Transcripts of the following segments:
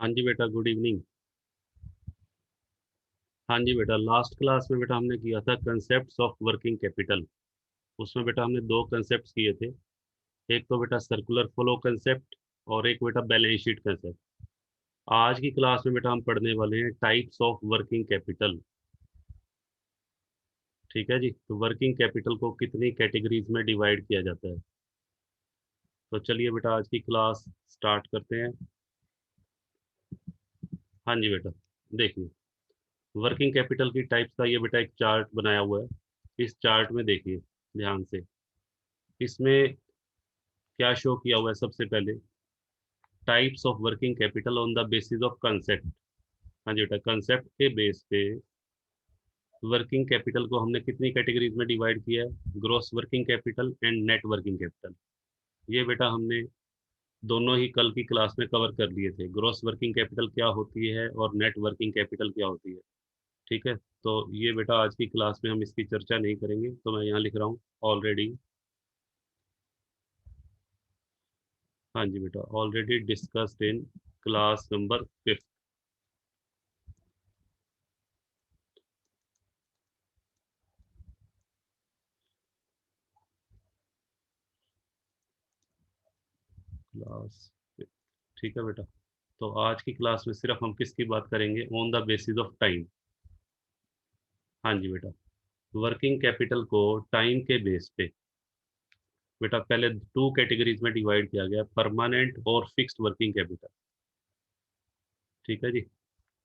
हाँ जी बेटा, गुड इवनिंग। हाँ जी बेटा, लास्ट क्लास में बेटा हमने किया था कंसेप्ट्स ऑफ वर्किंग कैपिटल। उसमें बेटा हमने दो कंसेप्ट किए थे। एक तो बेटा सर्कुलर फ्लो कंसेप्ट और एक बेटा बैलेंस शीट कंसेप्ट। आज की क्लास में बेटा हम पढ़ने वाले हैं टाइप्स ऑफ वर्किंग कैपिटल। ठीक है जी, तो वर्किंग कैपिटल को कितनी कैटेगरीज में डिवाइड किया जाता है। तो चलिए बेटा आज की क्लास स्टार्ट करते हैं। हाँ जी बेटा, देखिए वर्किंग कैपिटल की टाइप्स का ये बेटा एक चार्ट बनाया हुआ है। इस चार्ट में देखिए ध्यान से, इसमें क्या शो किया हुआ है। सबसे पहले types of working capital on the basis of concept. हाँ जी बेटा, कंसेप्ट के बेस पे वर्किंग कैपिटल को हमने कितनी कैटेगरीज में डिवाइड किया है, gross working capital and net working capital. ये बेटा हमने दोनों ही कल की क्लास में कवर कर लिए थे, ग्रॉस वर्किंग कैपिटल क्या होती है और नेट वर्किंग कैपिटल क्या होती है। ठीक है, तो ये बेटा आज की क्लास में हम इसकी चर्चा नहीं करेंगे, तो मैं यहाँ लिख रहा हूँ ऑलरेडी। हाँ जी बेटा, already discussed in class number 5। Class, ठीक है बेटा। तो आज की क्लास में सिर्फ हम किसकी बात करेंगे, on the basis of time. हाँ जी बेटा, वर्किंग कैपिटल को टाइम के बेस पे बेटा पहले टू कैटेगरीज में डिवाइड किया गया, परमानेंट और फिक्स्ड वर्किंग कैपिटल। ठीक है जी,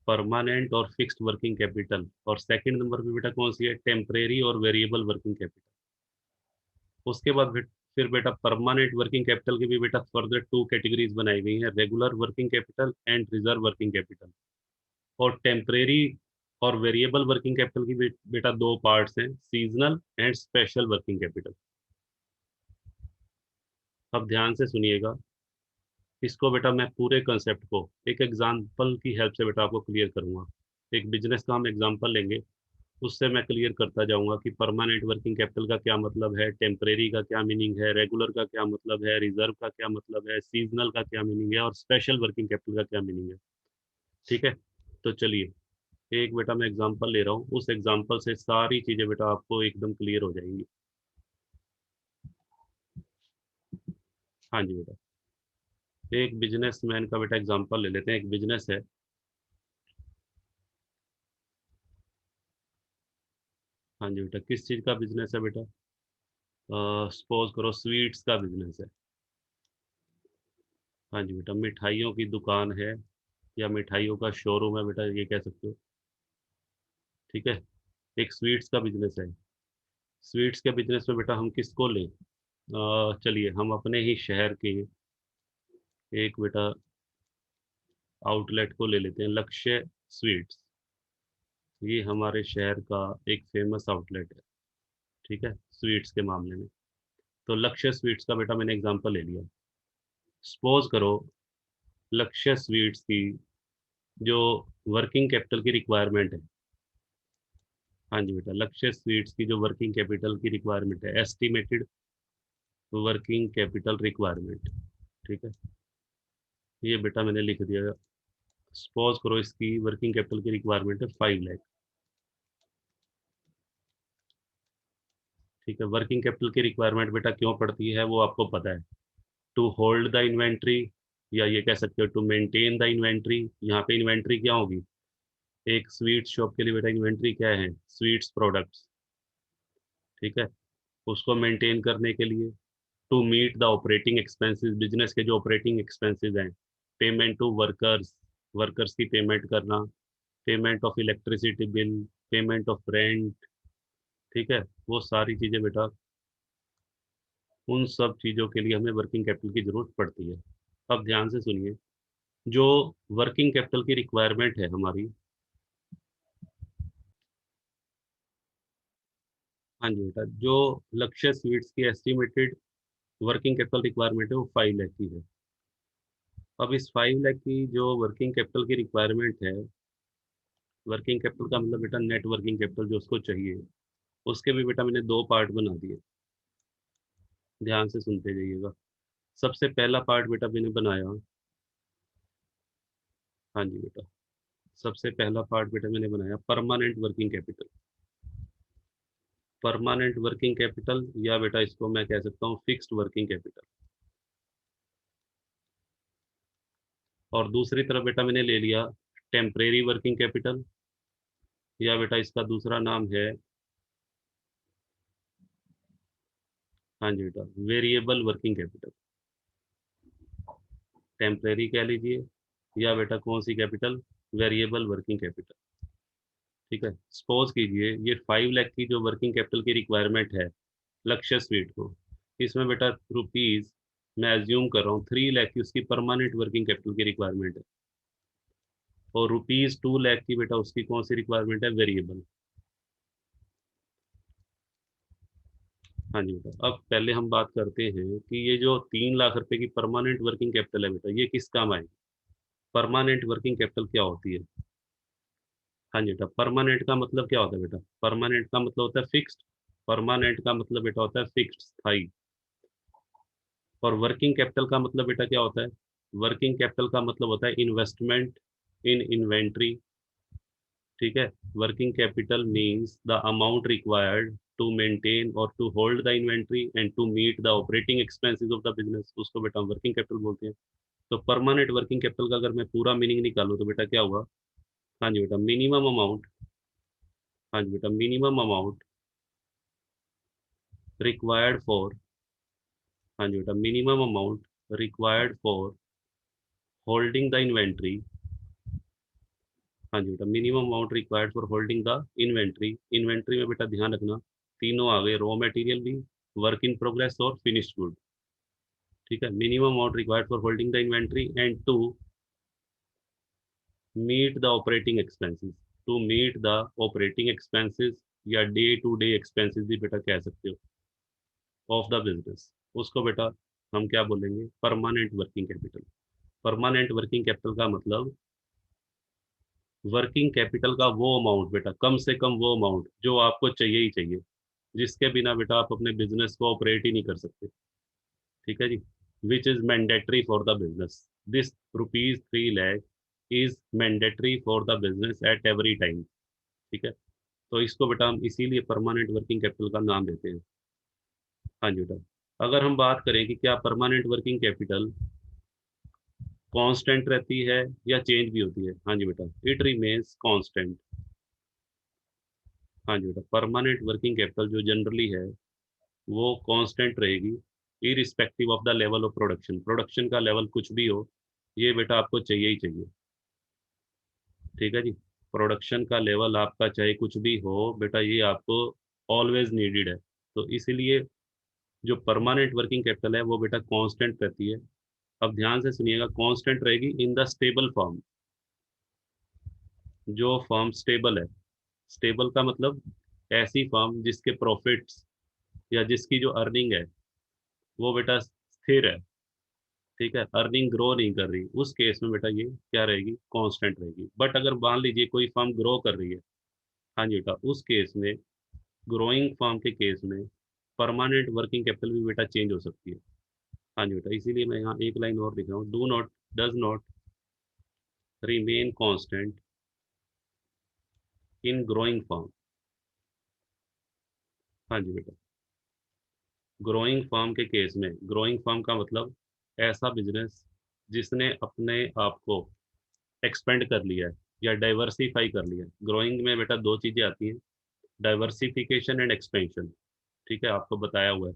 परमानेंट और फिक्स्ड वर्किंग कैपिटल। और सेकंड नंबर पे बेटा कौन सी है, टेम्परेरी और वेरिएबल वर्किंग कैपिटल। उसके बाद फिर बेटा परमानेंट वर्किंग कैपिटल की भी बेटा फर्दर टू कैटेगरीज बनाई गई हैं, regular working capital and reserve working capital. और टेम्परेरी और वेरिएबल वर्किंग कैपिटल की बेटा दो पार्ट्स हैं, seasonal and special working capital. अब ध्यान से सुनिएगा, इसको बेटा मैं पूरे कंसेप्ट को एक एग्जांपल की हेल्प से बेटा आपको क्लियर करूंगा। एक बिजनेस का हम एग्जांपल लेंगे, उससे मैं क्लियर करता जाऊंगा कि परमानेंट वर्किंग कैपिटल का क्या मतलब है, टेम्परेरी का क्या मीनिंग है, रेगुलर का क्या मतलब है, रिजर्व का क्या मतलब है, सीजनल का क्या मीनिंग है और स्पेशल वर्किंग कैपिटल का क्या मीनिंग है। ठीक है, तो चलिए एक बेटा मैं एग्जांपल ले रहा हूँ, उस एग्जांपल से सारी चीजें बेटा आपको एकदम क्लियर हो जाएंगी। हाँ जी बेटा, एक बिजनेसमैन का बेटा एग्जांपल ले लेते हैं। एक बिजनेस है। हाँ जी बेटा, किस चीज का बिजनेस है बेटा, सपोज करो स्वीट्स का बिजनेस है। हाँ जी बेटा, मिठाइयों की दुकान है या मिठाइयों का शोरूम है बेटा, ये कह सकते हो। ठीक है, एक स्वीट्स का बिजनेस है। स्वीट्स के बिजनेस में बेटा हम किसको लें, चलिए हम अपने ही शहर के एक बेटा आउटलेट को ले लेते हैं, लक्ष्य स्वीट्स। ये हमारे शहर का एक फेमस आउटलेट है। ठीक है, स्वीट्स के मामले में तो लक्ष्य स्वीट्स का बेटा मैंने एग्जांपल ले लिया। सपोज करो लक्ष्य स्वीट्स की जो वर्किंग कैपिटल की रिक्वायरमेंट है। हाँ जी बेटा, लक्ष्य स्वीट्स की जो वर्किंग कैपिटल की रिक्वायरमेंट है, एस्टिमेटेड वर्किंग कैपिटल रिक्वायरमेंट। ठीक है, ये बेटा मैंने लिख दिया। सपोज करो इसकी वर्किंग कैपिटल की रिक्वायरमेंट है 5 लाख। ठीक है, वर्किंग कैपिटल की रिक्वायरमेंट बेटा क्यों पड़ती है वो आपको पता है, टू होल्ड द इन्वेंट्री, या ये कह सकते हो टू मेंटेन द इन्वेंट्री। यहाँ पे इन्वेंट्री क्या होगी, एक स्वीट शॉप के लिए बेटा इन्वेंट्री क्या है, स्वीट्स प्रोडक्ट्स। ठीक है, उसको मेंटेन करने के लिए, to meet the operating expenses, business के जो ऑपरेटिंग एक्सपेंसेस हैं, पेमेंट टू वर्कर्स, वर्कर्स की पेमेंट करना, payment of electricity bill, payment of rent. ठीक है, वो सारी चीज़ें बेटा, उन सब चीज़ों के लिए हमें वर्किंग कैपिटल की ज़रूरत पड़ती है। अब ध्यान से सुनिए, जो वर्किंग कैपिटल की रिक्वायरमेंट है हमारी। हाँ जी बेटा, जो लक्ष्य स्वीट्स की एस्टिमेटेड वर्किंग कैपिटल रिक्वायरमेंट है वो 5 लाख की है। अब इस 5 लाख की जो वर्किंग कैपिटल की रिक्वायरमेंट है, वर्किंग कैपिटल का मतलब बेटा नेट वर्किंग कैपिटल जो उसको चाहिए, उसके भी बेटा मैंने दो पार्ट बना दिए। ध्यान से सुनते जाइएगा। सबसे पहला पार्ट बेटा मैंने बनाया हाँ जी बेटा, सबसे पहला पार्ट बेटा मैंने बनाया permanent working capital. Permanent working capital या बेटा इसको मैं कह सकता हूँ फिक्स्ड वर्किंग कैपिटल। और दूसरी तरफ बेटा मैंने ले लिया टेम्परेरी वर्किंग कैपिटल, या बेटा इसका दूसरा नाम है, हाँ जी बेटा, वेरिएबल वर्किंग कैपिटल। टेम्परेरी कह लीजिए, या बेटा कौन सी कैपिटल, वेरिएबल वर्किंग कैपिटल। ठीक है, सपोज कीजिए ये 5 लाख की जो वर्किंग कैपिटल की रिक्वायरमेंट है लक्ष्य स्वीट को, इसमें बेटा रुपीज मैं एज्यूम कर रहा हूँ 3 लाख की उसकी परमानेंट वर्किंग कैपिटल की रिक्वायरमेंट है, और रुपीज 2 लाख की बेटा उसकी कौन सी रिक्वायरमेंट है, वेरिएबल। हाँ जी बेटा, अब पहले हम बात करते हैं कि ये जो 3 लाख रुपए की परमानेंट वर्किंग कैपिटल है बेटा, ये किस काम आएगी। परमानेंट वर्किंग कैपिटल क्या होती है। हाँ जी बेटा, परमानेंट का मतलब क्या होता है बेटा, परमानेंट का मतलब होता है फिक्स्ड। परमानेंट का मतलब बेटा होता है फिक्स्ड, स्थाई। और वर्किंग कैपिटल का मतलब बेटा क्या होता है, वर्किंग कैपिटल का मतलब होता है इन्वेस्टमेंट इन इन्वेंट्री। ठीक है, working capital means the amount required to maintain और to hold the inventory and to meet the operating expenses of the business, उसको बेटा वर्किंग कैपिटल बोलते हैं। तो परमानेंट वर्किंग कैपिटल का अगर मैं पूरा मीनिंग निकालूं तो बेटा क्या हुआ, हाँ जी बेटा मिनिमम अमाउंट, हाँ जी बेटा मिनिमम अमाउंट रिक्वायर्ड फॉर, हाँ जी बेटा minimum amount required for holding the inventory, हाँ जी बेटा minimum amount required for holding the inventory. Inventory में बेटा ध्यान रखना तीनों आ गए, रॉ मटेरियल भी, वर्क इन प्रोग्रेस और फिनिश्ड गुड। ठीक है, minimum amount required for holding the inventory and to meet the operating expenses, to meet the operating expenses या डे टू डे एक्सपेंसेस भी बेटा कह सकते हो ऑफ द बिजनेस, उसको बेटा हम क्या बोलेंगे, permanent working capital. Permanent working capital का मतलब वर्किंग कैपिटल का वो अमाउंट बेटा, कम से कम वो अमाउंट जो आपको चाहिए ही चाहिए, जिसके बिना बेटा आप अपने बिजनेस को ऑपरेट ही नहीं कर सकते। ठीक है जी, which is mandatory for the business, this rupees 3 lakh is mandatory for the business at every time. ठीक है, तो इसको बेटा हम इसीलिए परमानेंट वर्किंग कैपिटल का नाम देते हैं। हाँ जी बेटा, अगर हम बात करें कि क्या परमानेंट वर्किंग कैपिटल कांस्टेंट रहती है या चेंज भी होती है, हाँ जी बेटा इट रिमेन्स कांस्टेंट। हाँ जी बेटा, परमानेंट वर्किंग कैपिटल जो जनरली है वो कांस्टेंट रहेगी, irrespective of the level of production. Production का लेवल कुछ भी हो, ये बेटा आपको चाहिए ही चाहिए। ठीक है जी, प्रोडक्शन का लेवल आपका चाहे कुछ भी हो बेटा, ये आपको ऑलवेज नीडेड है। तो इसीलिए जो परमानेंट वर्किंग कैपिटल है वो बेटा कांस्टेंट रहती है। अब ध्यान से सुनिएगा, कांस्टेंट रहेगी इन द स्टेबल फॉर्म, जो फॉर्म स्टेबल है। स्टेबल का मतलब ऐसी फॉर्म जिसके प्रॉफिट्स या जिसकी जो अर्निंग है वो बेटा स्थिर है। ठीक है, अर्निंग ग्रो नहीं कर रही, उस केस में बेटा ये क्या रहेगी, कांस्टेंट रहेगी। बट अगर मान लीजिए कोई फर्म ग्रो कर रही है, हाँ जी बेटा उस केस में, ग्रोइंग फर्म के केस में परमानेंट वर्किंग कैपिटल भी बेटा चेंज हो सकती है। हाँ जी बेटा, इसीलिए मैं यहाँ एक लाइन और लिख रहा हूँ, do not, does not remain constant in growing firm. हाँ जी बेटा, ग्रोइंग फर्म के केस में, ग्रोइंग फर्म का मतलब ऐसा बिजनेस जिसने अपने आप को एक्सपेंड कर लिया है या डाइवर्सिफाई कर लिया है। ग्रोइंग में बेटा दो चीजें आती हैं, डाइवर्सिफिकेशन एंड एक्सपेंशन। ठीक है, आपको बताया हुआ है।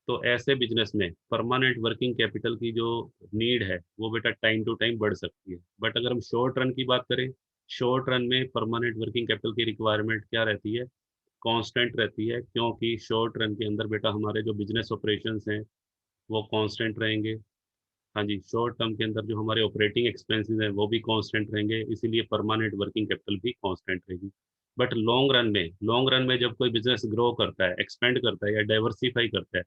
तो ऐसे बिजनेस में परमानेंट वर्किंग कैपिटल की जो नीड है वो बेटा टाइम टू टाइम बढ़ सकती है। बट अगर हम शॉर्ट रन की बात करें, शॉर्ट रन में परमानेंट वर्किंग कैपिटल की रिक्वायरमेंट क्या रहती है, कांस्टेंट रहती है, क्योंकि शॉर्ट रन के अंदर बेटा हमारे जो बिजनेस ऑपरेशंस हैं वो कांस्टेंट रहेंगे। हाँ जी, शॉर्ट टर्म के अंदर जो हमारे ऑपरेटिंग एक्सपेंसेस हैं वो भी कांस्टेंट रहेंगे, इसीलिए परमानेंट वर्किंग कैपिटल भी कांस्टेंट रहेगी। बट लॉन्ग रन में, लॉन्ग रन में जब कोई बिजनेस ग्रो करता है, एक्सपेंड करता है या डाइवर्सिफाई करता है,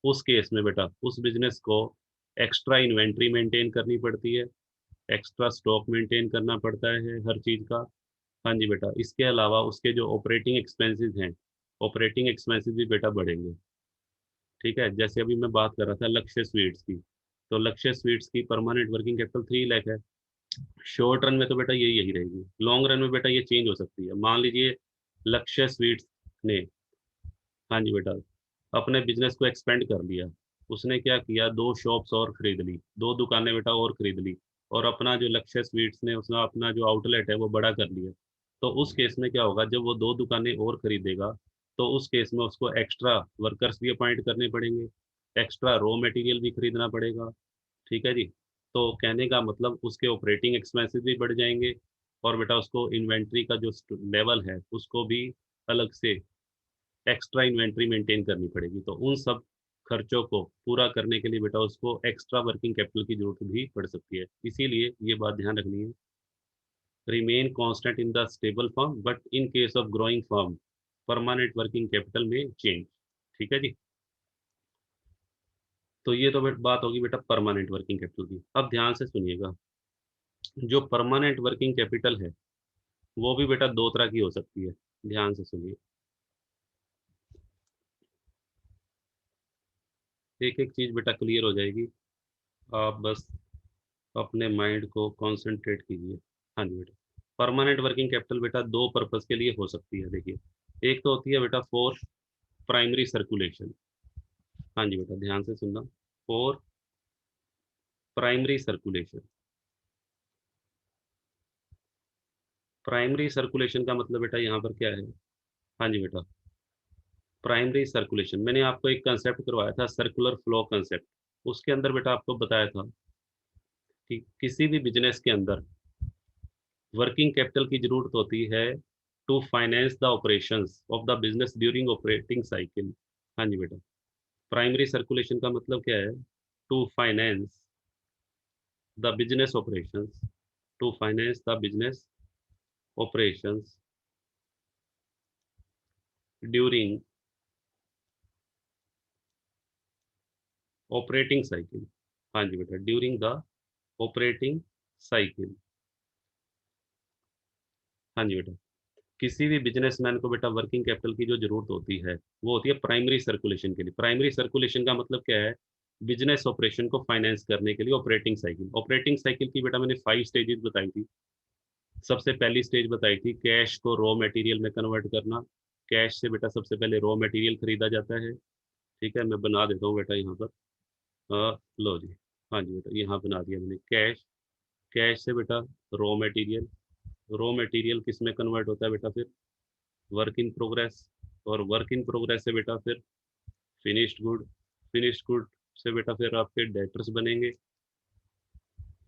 उस केस में बेटा उस बिजनेस को एक्स्ट्रा इन्वेंट्री मेंटेन करनी पड़ती है, एक्स्ट्रा स्टॉक मेंटेन करना पड़ता है हर चीज़ का। हाँ जी बेटा, इसके अलावा उसके जो ऑपरेटिंग एक्सपेंसेस हैं, ऑपरेटिंग एक्सपेंसेस भी बेटा बढ़ेंगे। ठीक है, जैसे अभी मैं बात कर रहा था लक्ष्य स्वीट्स की, तो लक्ष्य स्वीट्स की परमानेंट वर्किंग कैपिटल 3 लाख है। शॉर्ट रन में तो बेटा यही यही रहेगी, लॉन्ग रन में बेटा ये चेंज हो सकती है। मान लीजिए लक्ष्य स्वीट्स ने, हाँ जी बेटा, अपने बिजनेस को एक्सपेंड कर लिया। उसने क्या किया, 2 शॉप्स और खरीद ली, 2 दुकानें बेटा और खरीद ली, और अपना जो लक्ष्य स्वीट्स ने उसने अपना जो आउटलेट है वो बड़ा कर लिया। तो उस केस में क्या होगा, जब वो 2 दुकानें और खरीदेगा तो उस केस में उसको एक्स्ट्रा वर्कर्स भी अपॉइंट करने पड़ेंगे, एक्स्ट्रा रॉ मटेरियल भी खरीदना पड़ेगा। ठीक है जी। तो कहने का मतलब उसके ऑपरेटिंग एक्सपेंसेस भी बढ़ जाएंगे, और बेटा उसको इन्वेंट्री का जो लेवल है उसको भी अलग से एक्स्ट्रा इन्वेंट्री मेंटेन करनी पड़ेगी। तो उन सब खर्चों को पूरा करने के लिए बेटा उसको एक्स्ट्रा वर्किंग कैपिटल की जरूरत भी पड़ सकती है। इसीलिए ये बात ध्यान रखनी है, remain constant in the stable firm but in case of growing firm permanent working capital में चेंज। ठीक है जी। तो ये तो बात होगी बेटा परमानेंट वर्किंग कैपिटल की। अब ध्यान से सुनिएगा, जो परमानेंट वर्किंग कैपिटल है वो भी बेटा 2 तरह की हो सकती है। ध्यान से सुनिए, एक एक चीज बेटा क्लियर हो जाएगी, आप बस अपने माइंड को कंसंट्रेट कीजिए। हाँ जी बेटा, परमानेंट वर्किंग कैपिटल बेटा 2 पर्पस के लिए हो सकती है। देखिए, एक तो होती है बेटा फॉर प्राइमरी सर्कुलेशन। हाँ जी बेटा, ध्यान से सुनना, for primary circulation. Primary circulation का मतलब बेटा यहाँ पर क्या है। हाँ जी बेटा, प्राइमरी सर्कुलेशन मैंने आपको एक कंसेप्ट करवाया था, सर्कुलर फ्लो कंसेप्ट। उसके अंदर बेटा आपको बताया था कि किसी भी बिजनेस के अंदर वर्किंग कैपिटल की जरूरत होती है to finance the operations of the business during operating cycle. हाँ जी बेटा, प्राइमरी सर्कुलेशन का मतलब क्या है, to finance the business operations, to finance the business operations during operating cycle. हाँ जी बेटा, ड्यूरिंग द ऑपरेटिंग साइकिल। हाँ जी बेटा, किसी भी बिजनेसमैन को बेटा वर्किंग कैपिटल की जो जरूरत होती है वो होती है प्राइमरी सर्कुलेशन के लिए। प्राइमरी सर्कुलेशन का मतलब क्या है, बिजनेस ऑपरेशन को फाइनेंस करने के लिए ऑपरेटिंग साइकिल। ऑपरेटिंग साइकिल की बेटा मैंने 5 स्टेजेस बताई थी। सबसे पहली स्टेज बताई थी कैश को रॉ मटेरियल में कन्वर्ट करना। कैश से बेटा सबसे पहले रॉ मटेरियल खरीदा जाता है। ठीक है, मैं बना देता हूँ बेटा यहाँ पर। लो जी, हाँ जी बेटा, यहाँ बना दिया मैंने कैश। कैश से बेटा रॉ मटेरियल, रॉ मटेरियल किस में कन्वर्ट होता है बेटा, फिर वर्क इन प्रोग्रेस, और वर्क इन प्रोग्रेस से बेटा फिर फिनिश्ड गुड, फिनिश्ड गुड से बेटा फिर आपके डेटर्स बनेंगे,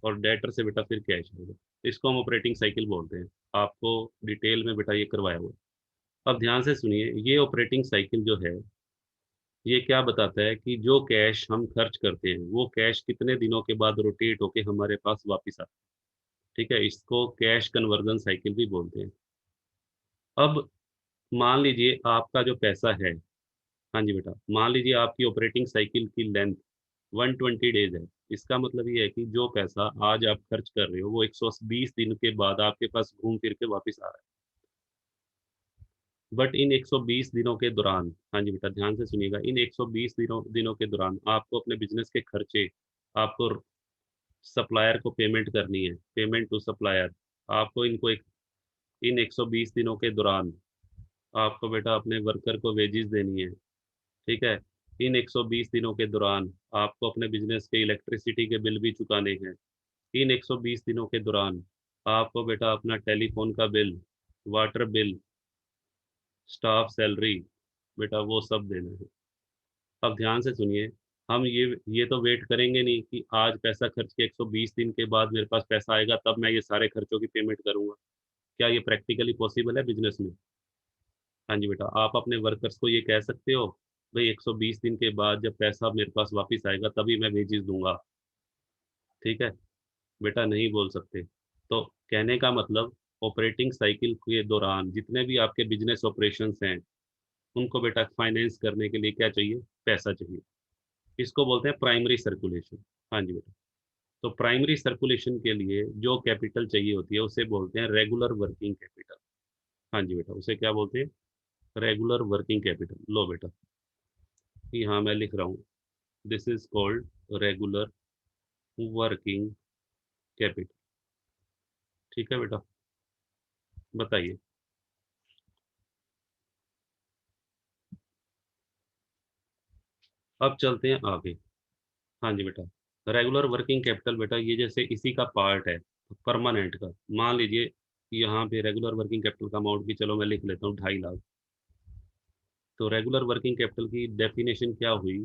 और डेटर से बेटा फिर कैश आएगा। इसको हम ऑपरेटिंग साइकिल बोलते हैं। आपको डिटेल में बेटा ये करवाया हुआ है। अब ध्यान से सुनिए, ये ऑपरेटिंग साइकिल जो है ये क्या बताता है कि जो कैश हम खर्च करते हैं वो कैश कितने दिनों के बाद रोटेट होके हमारे पास वापस आता है। ठीक है, इसको कैश कन्वर्जन साइकिल भी बोलते हैं। अब मान लीजिए आपका जो पैसा है, हाँ जी बेटा, मान लीजिए आपकी ऑपरेटिंग साइकिल की लेंथ 120 डेज है। इसका मतलब ये है कि जो पैसा आज आप खर्च कर रहे हो वो 120 दिन के बाद आपके पास घूम फिर के वापस आ रहा है। बट इन 120 दिनों के दौरान, हाँ जी बेटा ध्यान से सुनिएगा, इन 120 दिनों के दौरान आपको अपने बिजनेस के खर्चे, आपको सप्लायर को पेमेंट करनी है, पेमेंट टू सप्लायर। आपको इनको इन 120 दिनों के दौरान आपको बेटा अपने वर्कर को वेजेस देनी है। ठीक है, इन 120 दिनों के दौरान आपको अपने बिजनेस के इलेक्ट्रिसिटी के बिल भी चुकाने हैं। इन 120 दिनों के दौरान आपको बेटा अपना टेलीफोन का bill, water bill, staff salary, बेटा वो सब देना है। अब ध्यान से सुनिए, हम ये तो वेट करेंगे नहीं कि आज पैसा खर्च के 120 दिन के बाद मेरे पास पैसा आएगा तब मैं ये सारे खर्चों की पेमेंट करूंगा। क्या ये प्रैक्टिकली पॉसिबल है बिजनेस में। हाँ जी बेटा, आप अपने वर्कर्स को ये कह सकते हो भाई 120 दिन के बाद जब पैसा मेरे पास वापस आएगा तभी मैं वेजेस दूंगा। ठीक है बेटा, नहीं बोल सकते। तो कहने का मतलब ऑपरेटिंग साइकिल के दौरान जितने भी आपके बिजनेस ऑपरेशंस हैं उनको बेटा फाइनेंस करने के लिए क्या चाहिए, पैसा चाहिए। इसको बोलते हैं प्राइमरी सर्कुलेशन। हाँ जी बेटा, तो प्राइमरी सर्कुलेशन के लिए जो कैपिटल चाहिए होती है उसे बोलते हैं रेगुलर वर्किंग कैपिटल। हाँ जी बेटा, उसे क्या बोलते हैं, रेगुलर वर्किंग कैपिटल। लो बेटा, यहाँ मैं लिख रहा हूँ, this is called regular working capital. ठीक है बेटा, बताइए। अब चलते हैं आगे। हाँ जी बेटा, रेगुलर वर्किंग कैपिटल बेटा ये जैसे इसी का पार्ट है परमानेंट का। मान लीजिए यहाँ पे रेगुलर वर्किंग कैपिटल का अमाउंट भी चलो मैं लिख लेता हूँ 2.5 लाख। तो रेगुलर वर्किंग कैपिटल की डेफिनेशन क्या हुई?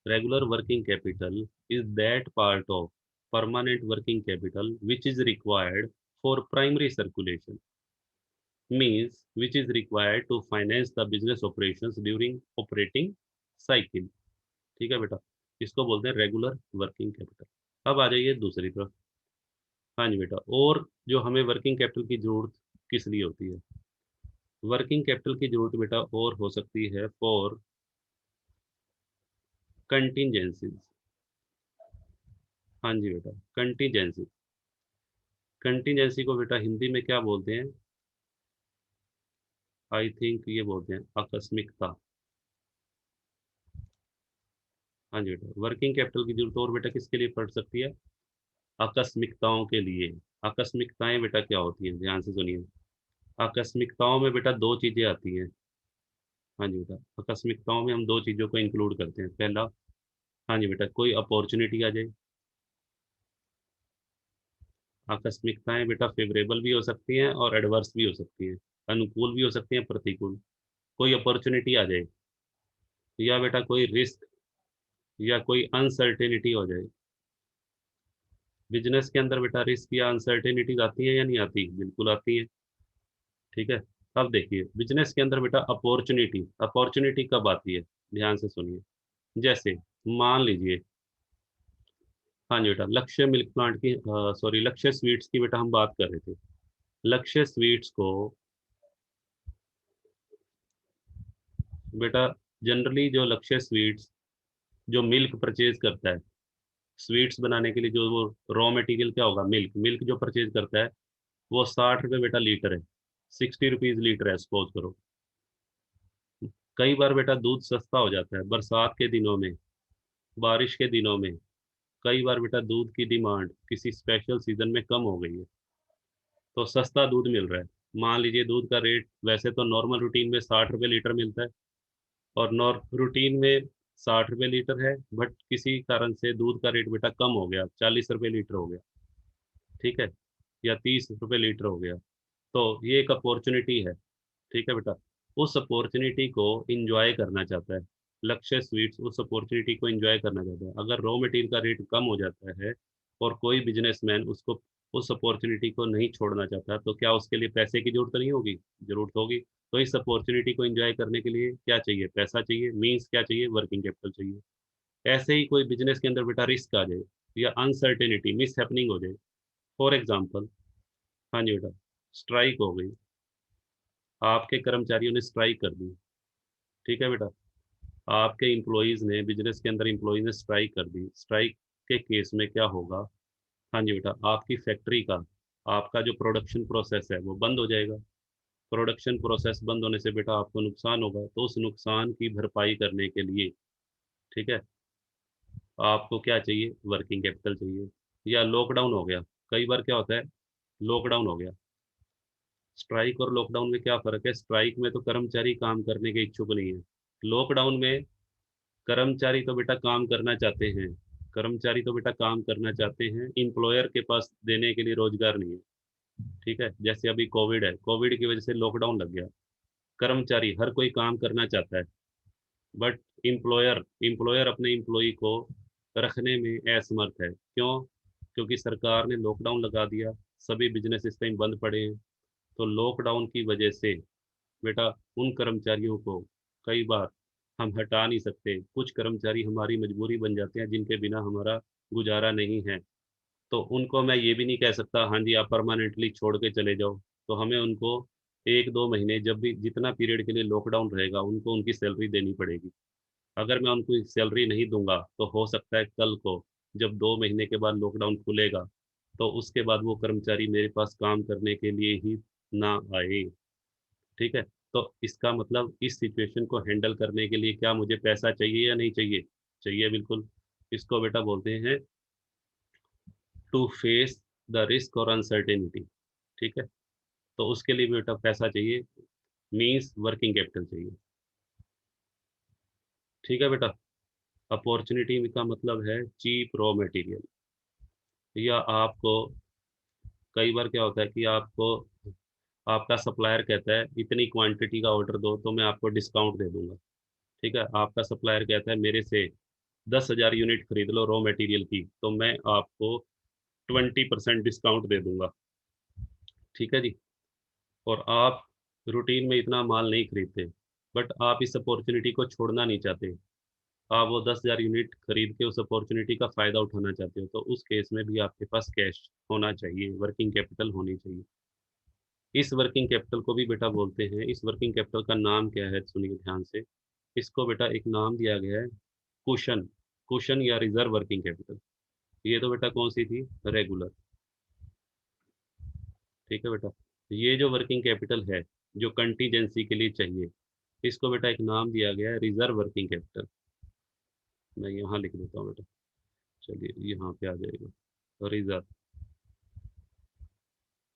Regular working capital is that part of permanent working capital which is required for primary circulation, means which is required to finance the business operations during operating cycle. ठीक है बेटा, इसको बोलते हैं regular working capital. अब आ जाइए दूसरी तरफ। हाँ जी बेटा, और जो हमें वर्किंग कैपिटल की जरूरत किस लिए होती है? वर्किंग कैपिटल की जरूरत बेटा और हो सकती है फॉर कंटीजेंसीज। हाँ जी बेटा, कंटीजेंसी। कंटीजेंसी को बेटा हिंदी में क्या बोलते हैं? आई थिंक ये बोलते हैं आकस्मिकता। हाँ जी बेटा, वर्किंग कैपिटल की जरूरत और बेटा किसके लिए पड़ सकती है? आकस्मिकताओं के लिए। आकस्मिकताएं बेटा क्या होती हैं, ध्यान से सुनिए। आकस्मिकताओं में बेटा दो चीजें आती हैं। हाँ जी बेटा, आकस्मिकताओं में हम दो चीजों को इंक्लूड करते हैं। पहला, हाँ जी बेटा, कोई अपॉर्चुनिटी आ जाए। आकस्मिकताएं बेटा फेवरेबल भी हो सकती हैं और एडवर्स भी हो सकती हैं। अनुकूल भी हो सकती हैं, प्रतिकूल। कोई अपॉर्चुनिटी आ जाए, या बेटा कोई रिस्क या कोई अनसर्टेनिटी हो जाए। बिजनेस के अंदर बेटा रिस्क या अनसर्टेनिटीज आती है या नहीं आती? बिल्कुल आती है। ठीक है, अब देखिए बिजनेस के अंदर बेटा अपॉर्चुनिटी, अपॉर्चुनिटी कब आती है? ध्यान से सुनिए। जैसे मान लीजिए, हाँ जी बेटा, लक्ष्य मिल्क प्लांट की, सॉरी, लक्ष्य स्वीट्स की बेटा हम बात कर रहे थे। लक्ष्य स्वीट्स को बेटा जनरली जो लक्ष्य स्वीट्स जो मिल्क परचेज करता है स्वीट्स बनाने के लिए, जो वो रॉ मटेरियल क्या होगा, मिल्क, मिल्क जो परचेज करता है वो 60 रुपये बेटा लीटर है। 60 रुपीज लीटर है सपोज करो। कई बार बेटा दूध सस्ता हो जाता है बरसात के दिनों में, बारिश के दिनों में। कई बार बेटा दूध की डिमांड किसी स्पेशल सीजन में कम हो गई है, तो सस्ता दूध मिल रहा है। मान लीजिए दूध का रेट वैसे तो नॉर्मल रूटीन में 60 रुपये लीटर मिलता है, और नॉर रूटीन में 60 रुपये लीटर है, बट किसी कारण से दूध का रेट बेटा कम हो गया, 40 रुपये लीटर हो गया। ठीक है, या 30 रुपये लीटर हो गया। तो ये एक अपॉर्चुनिटी है। ठीक है बेटा, उस अपॉर्चुनिटी को इंजॉय करना चाहता है लक्ष्य स्वीट्स, उस अपॉर्चुनिटी को इंजॉय करना चाहता है। अगर रॉ मटेरियल का रेट कम हो जाता है और कोई बिजनेसमैन उसको, उस अपॉर्चुनिटी को नहीं छोड़ना चाहता, तो क्या उसके लिए पैसे की जरूरत नहीं होगी? जरूरत होगी। तो इस अपॉर्चुनिटी को एंजॉय करने के लिए क्या चाहिए? पैसा चाहिए, मीन्स क्या चाहिए? वर्किंग कैपिटल चाहिए। ऐसे ही कोई बिजनेस के अंदर बेटा रिस्क आ जाए या अनसर्टेनिटी, मिस हैपनिंग हो जाए। फॉर एग्जाम्पल, हाँ जी बेटा, स्ट्राइक हो गई, आपके कर्मचारियों ने स्ट्राइक कर दी। ठीक है बेटा, आपके इम्प्लॉयज ने, बिजनेस के अंदर इम्प्लॉयज ने स्ट्राइक कर दी। स्ट्राइक के केस में क्या होगा? हाँ जी बेटा, आपकी फैक्ट्री का, आपका जो प्रोडक्शन प्रोसेस है वो बंद हो जाएगा। प्रोडक्शन प्रोसेस बंद होने से बेटा आपको नुकसान होगा, तो उस नुकसान की भरपाई करने के लिए, ठीक है, आपको क्या चाहिए? वर्किंग कैपिटल चाहिए। या लॉकडाउन हो गया, कई बार क्या होता है, लॉकडाउन हो गया। स्ट्राइक और लॉकडाउन में क्या फर्क है? स्ट्राइक में तो कर्मचारी काम करने के इच्छुक नहीं है। लॉकडाउन में कर्मचारी तो बेटा काम करना चाहते हैं। कर्मचारी तो बेटा काम करना चाहते हैं, एम्प्लॉयर के पास देने के लिए रोजगार नहीं है। ठीक है, जैसे अभी कोविड है, कोविड की वजह से लॉकडाउन लग गया। कर्मचारी हर कोई काम करना चाहता है, बट एम्प्लॉयर एम्प्लॉयर अपने एम्प्लॉय को रखने में असमर्थ है। क्यों? क्योंकि सरकार ने लॉकडाउन लगा दिया, सभी बिजनेस इस टाइम बंद पड़े हैं। तो लॉकडाउन की वजह से बेटा उन कर्मचारियों को कई बार हम हटा नहीं सकते। कुछ कर्मचारी हमारी मजबूरी बन जाते हैं, जिनके बिना हमारा गुजारा नहीं है। तो उनको मैं ये भी नहीं कह सकता हाँ जी आप परमानेंटली छोड़ के चले जाओ। तो हमें उनको 1-2 महीने, जब भी जितना पीरियड के लिए लॉकडाउन रहेगा, उनको उनकी सैलरी देनी पड़ेगी। अगर मैं उनको सैलरी नहीं दूंगा तो हो सकता है कल को जब 2 महीने के बाद लॉकडाउन खुलेगा, तो उसके बाद वो कर्मचारी मेरे पास काम करने के लिए ही ना आए। ठीक है, तो इसका मतलब इस सिचुएशन को हैंडल करने के लिए क्या मुझे पैसा चाहिए या नहीं चाहिए? चाहिए, बिल्कुल। इसको बेटा बोलते हैं टू फेस द रिस्क और अनसर्टेनिटी। ठीक है, तो उसके लिए बेटा पैसा चाहिए, मीन्स वर्किंग कैपिटल चाहिए। ठीक है बेटा, अपॉर्चुनिटी का मतलब है चीप रॉ मटेरियल, या आपको कई बार क्या होता है कि आपको आपका सप्लायर कहता है इतनी क्वांटिटी का ऑर्डर दो तो मैं आपको डिस्काउंट दे दूंगा। ठीक है, आपका सप्लायर कहता है मेरे से 10,000 यूनिट खरीद लो रॉ मटेरियल की तो मैं आपको 20% डिस्काउंट दे दूंगा। ठीक है जी, और आप रूटीन में इतना माल नहीं खरीदते, बट आप इस अपॉर्चुनिटी को छोड़ना नहीं चाहते, आप वो 10,000 यूनिट खरीद के उस अपॉर्चुनिटी का फ़ायदा उठाना चाहते हो, तो उस केस में भी आपके पास कैश होना चाहिए, वर्किंग कैपिटल होनी चाहिए। इस वर्किंग कैपिटल को भी बेटा बोलते हैं, इस वर्किंग कैपिटल का नाम क्या है सुनिए ध्यान से, इसको बेटा एक नाम दिया गया है कुशन, कुशन या रिजर्व वर्किंग कैपिटल। ये तो बेटा कौन सी थी, रेगुलर। ठीक है बेटा, ये जो वर्किंग कैपिटल है जो कंटीजेंसी के लिए चाहिए, इसको बेटा एक नाम दिया गया है रिजर्व वर्किंग कैपिटल। मैं यहाँ लिख देता हूँ बेटा, चलिए यहाँ पे आ जाएगा रिजर्व।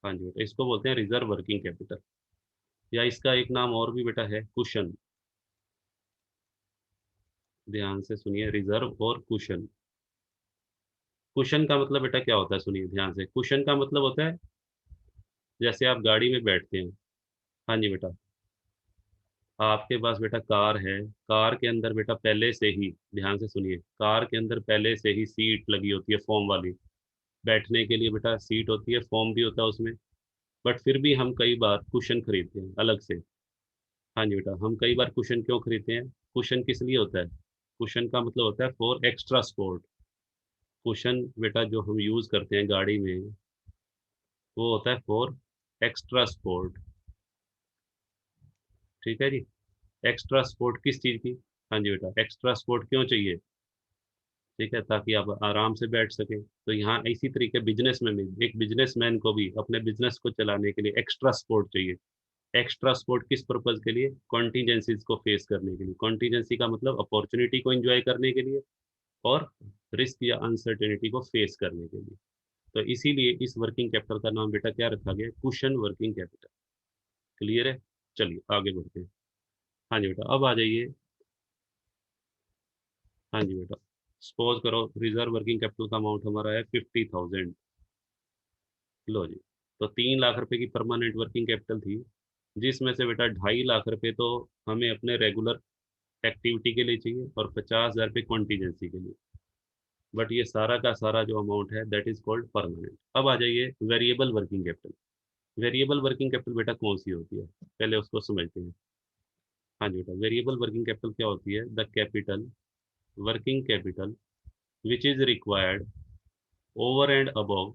हाँ जी बेटा, इसको बोलते हैं रिजर्व वर्किंग कैपिटल, या इसका एक नाम और भी बेटा है कुशन। ध्यान से सुनिए, रिजर्व और कुशन। कुशन का मतलब बेटा क्या होता है, सुनिए ध्यान से, कुशन का मतलब होता है जैसे आप गाड़ी में बैठते हैं। हाँ जी बेटा, आपके पास बेटा कार है, कार के अंदर बेटा पहले से ही, ध्यान से सुनिए, कार के अंदर पहले से ही सीट लगी होती है फोम वाली, बैठने के लिए बेटा सीट होती है, फोम भी होता है उसमें। बट फिर भी हम कई बार कुशन खरीदते हैं अलग से। हाँ जी बेटा, हम कई बार कुशन क्यों खरीदते हैं, कुशन किस लिए होता है, कुशन का मतलब होता है फॉर एक्स्ट्रा सपोर्ट। कुशन बेटा जो हम यूज करते हैं गाड़ी में, वो होता है फॉर एक्स्ट्रा सपोर्ट। ठीक है जी, एक्स्ट्रा सपोर्ट किस चीज की, हाँ जी बेटा, एक्स्ट्रा सपोर्ट क्यों चाहिए, ठीक है, ताकि आप आराम से बैठ सकें। तो यहाँ इसी तरीके बिजनेस में भी, एक बिजनेसमैन को भी अपने बिजनेस को चलाने के लिए एक्स्ट्रा सपोर्ट चाहिए। एक्स्ट्रा सपोर्ट किस पर्पज के लिए, कॉन्टीजेंसीज को फेस करने के लिए, कॉन्टीजेंसी का मतलब अपॉर्चुनिटी को एंजॉय करने के लिए, और रिस्क या अनसर्टेनिटी को फेस करने के लिए। तो इसीलिए इस वर्किंग कैपिटल का नाम बेटा क्या रखा गया, कुशन वर्किंग कैपिटल। क्लियर है, चलिए आगे बढ़ते हैं। हाँ जी बेटा, अब आ जाइए। हाँ जी बेटा, सपोज करो रिजर्व वर्किंग कैपिटल का अमाउंट हमारा है 50,000। लो जी, तो 3 लाख रुपए की परमानेंट वर्किंग कैपिटल थी, जिसमें से बेटा 2.5 लाख रुपए तो हमें अपने रेगुलर एक्टिविटी के लिए चाहिए और 50,000 रुपये कॉन्टीजेंसी के लिए। बट ये सारा का सारा जो अमाउंट है दैट इज कॉल्ड परमानेंट। अब आ जाइए variable working capital. Variable working capital बेटा कौन सी होती है, पहले उसको समझते हैं। हाँ जी बेटा, वेरिएबल वर्किंग कैपिटल क्या होती है, the capital, working capital which is required over and above.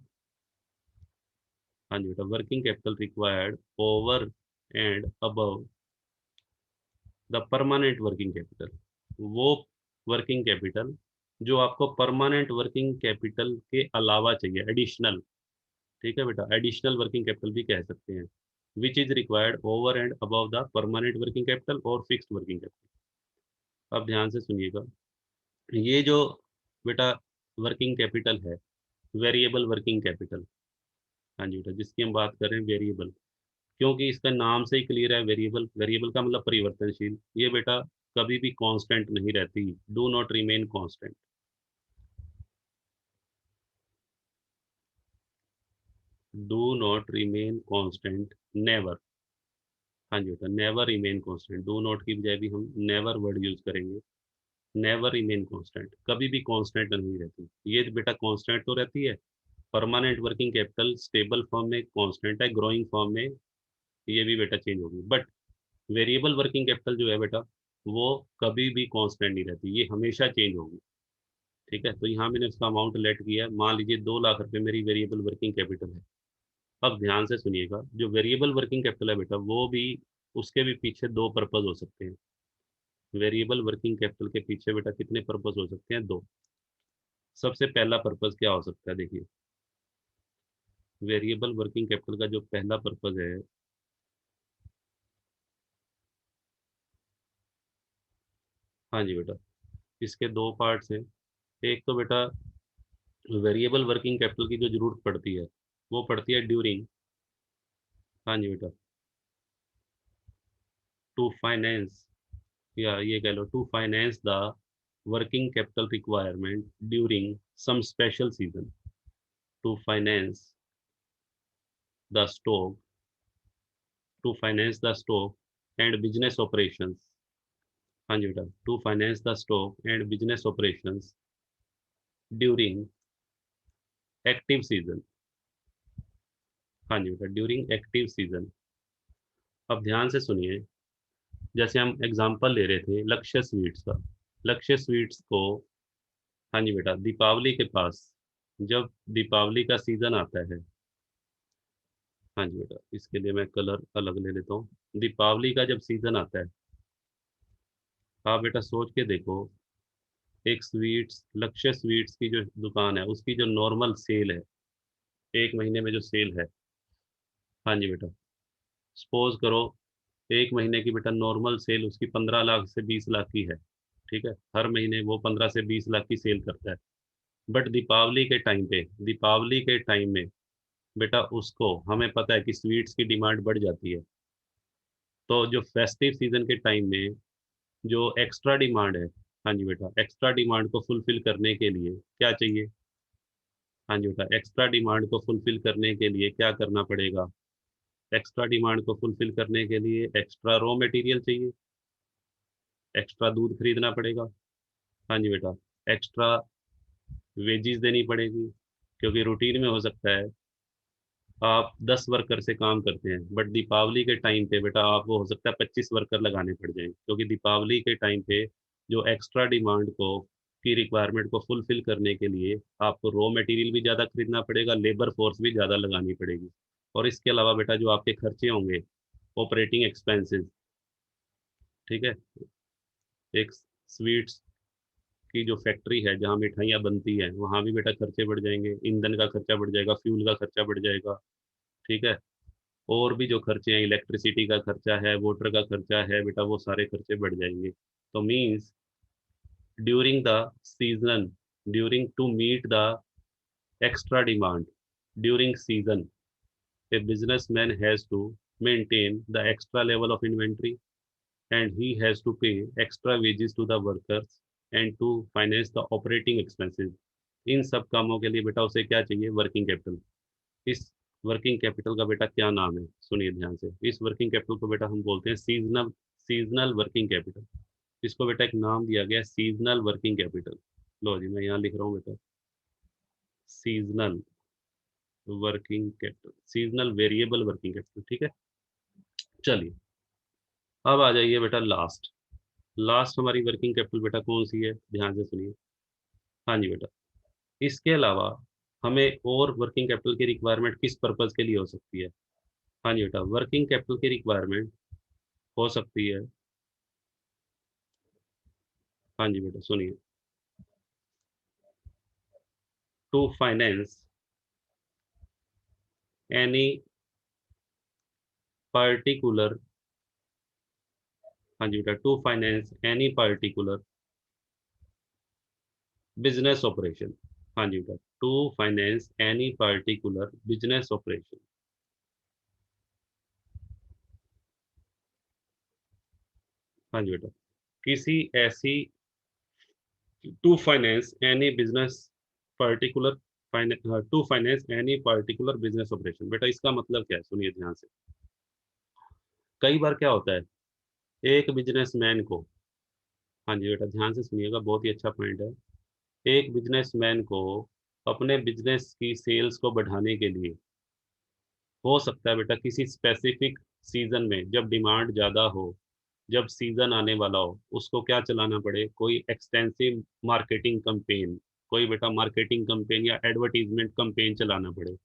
हाँ जी बेटा, working capital required over and above the permanent working capital. वो वर्किंग कैपिटल जो आपको परमानेंट वर्किंग कैपिटल के अलावा चाहिए, एडिशनल। ठीक है बेटा, एडिशनल वर्किंग कैपिटल भी कह सकते हैं, विच is required over and above the permanent working capital और फिक्स्ड वर्किंग कैपिटल। अब ध्यान से सुनिएगा, ये जो बेटा वर्किंग कैपिटल है, वेरिएबल वर्किंग कैपिटल, हाँ जी बेटा, जिसकी हम बात कर रहे हैं वेरिएबल, क्योंकि इसका नाम से ही क्लियर है, वेरिएबल, वेरिएबल का मतलब परिवर्तनशील। ये बेटा कभी भी कांस्टेंट नहीं रहती, do not remain constant, do not remain constant, never. हाँ जी बेटा, never remain constant, do not की बजाय भी हम नेवर वर्ड यूज करेंगे। नेवर रिमेन कांस्टेंट, कभी भी कांस्टेंट नहीं रहती। ये बेटा कांस्टेंट तो रहती है, permanent working capital stable form में कांस्टेंट है, ग्रोइंग फॉर्म में ये भी बेटा चेंज होगी। बट वेरिएबल वर्किंग कैपिटल जो है बेटा, वो कभी भी कांस्टेंट नहीं रहती, ये हमेशा चेंज होगी। ठीक है, तो यहाँ मैंने उसका अमाउंट लेट किया है, मान लीजिए 2 लाख रुपए मेरी वेरिएबल वर्किंग कैपिटल है। अब ध्यान से सुनिएगा, जो वेरिएबल वर्किंग कैपिटल है बेटा, वो भी, उसके भी पीछे दो पर्पज हो सकते हैं। वेरिएबल वर्किंग कैपिटल के पीछे बेटा कितने पर्पज हो सकते हैं, दो। सबसे पहला पर्पज क्या हो सकता है, देखिए, वेरिएबल वर्किंग कैपिटल का जो पहला पर्पज है, हाँ जी बेटा, इसके दो पार्ट्स हैं। एक तो बेटा वेरिएबल वर्किंग कैपिटल की जो जरूरत पड़ती है, वो पड़ती है ड्यूरिंग, हाँ जी बेटा, टू फाइनेंस, या ये कह लो to finance the working capital requirement during some special season, to finance the stock, to finance the stock and business operations. हाँ जी बेटा, to finance the stock and business operations during active season. हाँ जी बेटा, during active season. अब ध्यान से सुनिए, जैसे हम एग्जांपल ले रहे थे लक्ष्य स्वीट्स का। लक्ष्य स्वीट्स को, हाँ जी बेटा, दीपावली के पास, जब दीपावली का सीजन आता है, हाँ जी बेटा, इसके लिए मैं कलर अलग ले लेता हूँ। दीपावली का जब सीजन आता है, आप बेटा सोच के देखो, एक स्वीट्स, लक्ष्य स्वीट्स की जो दुकान है उसकी जो नॉर्मल सेल है, एक महीने में जो सेल है, हाँ जी बेटा, सपोज करो एक महीने की बेटा नॉर्मल सेल उसकी 15 लाख से 20 लाख की है। ठीक है, हर महीने वो 15 से 20 लाख की सेल करता है। बट दीपावली के टाइम पे, दीपावली के टाइम में बेटा उसको, हमें पता है कि स्वीट्स की डिमांड बढ़ जाती है। तो जो फेस्टिव सीजन के टाइम में जो एक्स्ट्रा डिमांड है, हाँ जी बेटा, एक्स्ट्रा डिमांड को फुलफिल करने के लिए क्या चाहिए? हाँ जी बेटा, एक्स्ट्रा डिमांड को फुलफिल करने के लिए क्या करना पड़ेगा? एक्स्ट्रा डिमांड को फुलफिल करने के लिए एक्स्ट्रा रॉ मटेरियल चाहिए, एक्स्ट्रा दूध खरीदना पड़ेगा। हाँ जी बेटा, एक्स्ट्रा वेजीज देनी पड़ेगी, क्योंकि रूटीन में हो सकता है आप 10 वर्कर से काम करते हैं, बट दीपावली के टाइम पे बेटा आपको हो सकता है 25 वर्कर लगाने पड़ जाएं, क्योंकि दीपावली के टाइम पे जो एक्स्ट्रा डिमांड को, की रिक्वायरमेंट को फुलफिल करने के लिए आपको रॉ मटेरियल भी ज़्यादा खरीदना पड़ेगा, लेबर फोर्स भी ज़्यादा लगानी पड़ेगी। और इसके अलावा बेटा जो आपके खर्चे होंगे, ऑपरेटिंग एक्सपेंसेस, ठीक है, एक स्वीट्स की जो फैक्ट्री है जहाँ मिठाइयाँ बनती हैं वहाँ भी बेटा खर्चे बढ़ जाएंगे, ईंधन का खर्चा बढ़ जाएगा, फ्यूल का खर्चा बढ़ जाएगा। ठीक है, और भी जो खर्चे हैं, इलेक्ट्रिसिटी का खर्चा है, वाटर का खर्चा है बेटा, वो सारे खर्चे बढ़ जाएंगे। तो means during the season, during to meet the extra demand during season, a businessman has to maintain the extra level of inventory, and he has to pay extra wages to the workers and to finance the operating expenses। इन सब कामों के लिए बेटा उसे क्या चाहिए? Working capital. इस working capital का बेटा क्या नाम है? सुनिए ध्यान से, इस वर्किंग कैपिटल को बेटा हम बोलते हैं सीजनल, सीजनल वर्किंग कैपिटल। इसको बेटा एक नाम दिया गया सीजनल वर्किंग कैपिटल। लो जी, मैं यहाँ लिख रहा हूँ बेटा, seasonal working capital, seasonal variable working capital. ठीक है, चलिए अब आ जाइए बेटा लास्ट। लास्ट हमारी वर्किंग कैपिटल बेटा कौन सी है? ध्यान से सुनिए। हाँ जी बेटा, इसके अलावा हमें और वर्किंग कैपिटल की रिक्वायरमेंट किस पर्पज के लिए हो सकती है? हाँ जी बेटा, वर्किंग कैपिटल की रिक्वायरमेंट हो सकती है, हाँ जी बेटा सुनिए, टू फाइनेंस एनी पर्टिकुलर, हाँ जी बेटा, to finance any particular business operation. हाँ जी बेटा, to finance any particular business operation. हाँ जी बेटा, किसी ऐसी, to finance any business particular, to finance any particular business operation. बेटा इसका मतलब क्या है? सुनिए ध्यान से। कई बार क्या होता है, एक बिजनेसमैन को, हाँ जी बेटा ध्यान से सुनिएगा, बहुत ही अच्छा पॉइंट है। एक बिजनेसमैन को अपने बिजनेस की सेल्स को बढ़ाने के लिए हो सकता है बेटा किसी स्पेसिफिक सीजन में जब डिमांड ज़्यादा हो, जब सीजन आने वाला हो, उसको क्या चलाना पड़े? कोई एक्सटेंसिव मार्केटिंग कंपेन, कोई बेटा मार्केटिंग कंपेन या एडवर्टीजमेंट कंपेन चलाना पड़े।